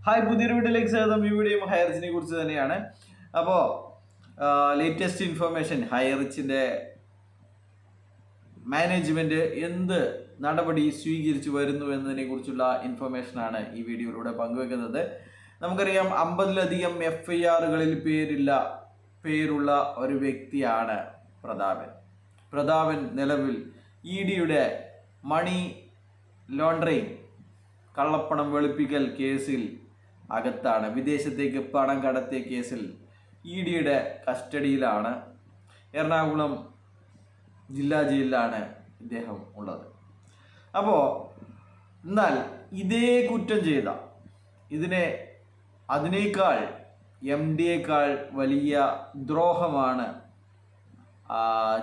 Hi, പുതിയൊരു വീഡിയോയിലേക്ക് സ്വാഗതം. ഈ വീഡിയോ ഹൈറിച്ചിനെ കുറിച്ച് തന്നെയാണ്. അപ്പോൾ ലേറ്റസ്റ്റ് ഇൻഫർമേഷൻ, ഹൈറിച്ചിൻ്റെ മാനേജ്മെൻറ്റ് എന്ത് നടപടി സ്വീകരിച്ചു വരുന്നു എന്നതിനെ കുറിച്ചുള്ള ഇൻഫർമേഷനാണ് ഈ വീഡിയോയിലൂടെ പങ്കുവെക്കുന്നത്. നമുക്കറിയാം, 50-ലധികം FIRകളിൽ പേരുള്ള ഒരു വ്യക്തിയാണ് പ്രതാപൻ. നിലവിൽ EDയുടെ മണി ലോണ്ടറിങ്, കള്ളപ്പണം വെളുപ്പിക്കൽ കേസിൽ അകത്താണ്. വിദേശത്തേക്ക് പണം കടത്തിയ കേസിൽ EDയുടെ കസ്റ്റഡിയിലാണ്. എറണാകുളം ജില്ലാ ജയിലിലാണ് ഇദ്ദേഹം ഉള്ളത്. അപ്പോൾ എന്നാൽ ഇതേ കുറ്റം ചെയ്ത അതിനേക്കാൾ MDയേക്കാൾ വലിയ ദ്രോഹമാണ്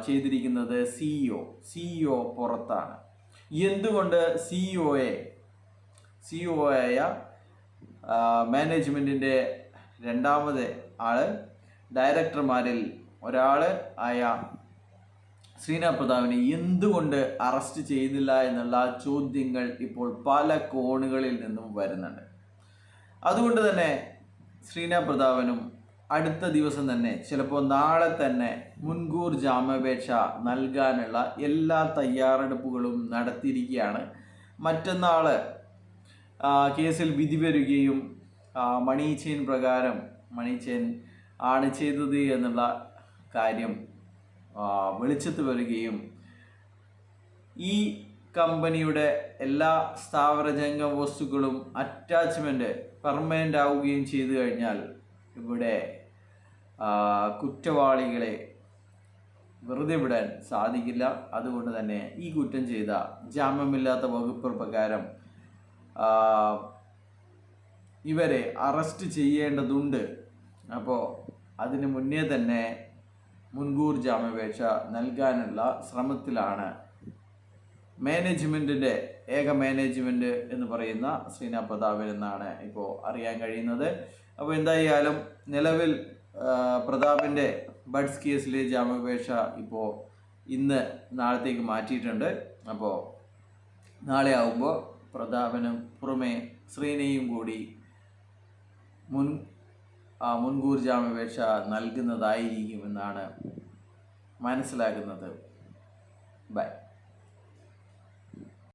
ചെയ്തിരിക്കുന്നത് CEO പുറത്താണ്. എന്തുകൊണ്ട് CEO ആയ മാനേജ്മെൻറ്റിൻ്റെ രണ്ടാമത്തെ ഡയറക്ടർമാരിൽ ഒരാൾ ആയ ശ്രീനാഥ് പ്രതാപിനെ എന്തുകൊണ്ട് അറസ്റ്റ് ചെയ്യുന്നില്ല എന്നുള്ള ചോദ്യങ്ങൾ ഇപ്പോൾ പല കോണുകളിൽ നിന്നും വരുന്നുണ്ട്. അതുകൊണ്ട് തന്നെ ശ്രീനാഥ് പ്രതാപനും അടുത്ത ദിവസം തന്നെ, ചിലപ്പോൾ നാളെ തന്നെ മുൻകൂർ ജാമ്യാപേക്ഷ നൽകാനുള്ള എല്ലാ തയ്യാറെടുപ്പുകളും നടത്തിയിരിക്കുകയാണ്. മറ്റന്നാൾ കേസിൽ വിധി വരികയും മണി ചെയിൻ പ്രകാരം മണി ചെയിൻ ആണ് ചെയ്തത് എന്നുള്ള കാര്യം വെളിച്ചത്ത് വരികയും ഈ കമ്പനിയുടെ എല്ലാ സ്ഥാവരജംഗമ വസ്തുക്കളും അറ്റാച്ച്മെൻറ്റ് പെർമനൻ്റ് ആവുകയും ചെയ്തു കഴിഞ്ഞാൽ ഇവിടെ കുറ്റവാളികളെ വെറുതെ വിടാൻ സാധിക്കില്ല. അതുകൊണ്ട് തന്നെ ഈ കുറ്റം ചെയ്ത ജാമ്യമില്ലാത്ത വകുപ്പ് പ്രകാരം ഇവരെ അറസ്റ്റ് ചെയ്യേണ്ടതുണ്ട്. അപ്പോൾ അതിന് മുന്നേ തന്നെ മുൻകൂർ ജാമ്യാപേക്ഷ നൽകാനുള്ള ശ്രമത്തിലാണ് ഏക മാനേജ്മെൻറ്റ് എന്ന് പറയുന്ന ശ്രീനാഥ് പ്രതാപൻ എന്നാണ് ഇപ്പോൾ അറിയാൻ കഴിയുന്നത്. അപ്പോൾ എന്തായാലും നിലവിൽ പ്രതാപിൻ്റെ ബഡ്സ് കേസിലെ ജാമ്യാപേക്ഷ ഇപ്പോൾ നാളത്തേക്ക് മാറ്റിയിട്ടുണ്ട്. അപ്പോൾ നാളെ ആവുമ്പോൾ പ്രതാപനും പുറമെ ശ്രീനയും കൂടി മുൻകൂർ ജാമ്യാപേക്ഷ നൽകുന്നതായിരിക്കുമെന്നാണ് മനസ്സിലാക്കുന്നത്. ബൈ.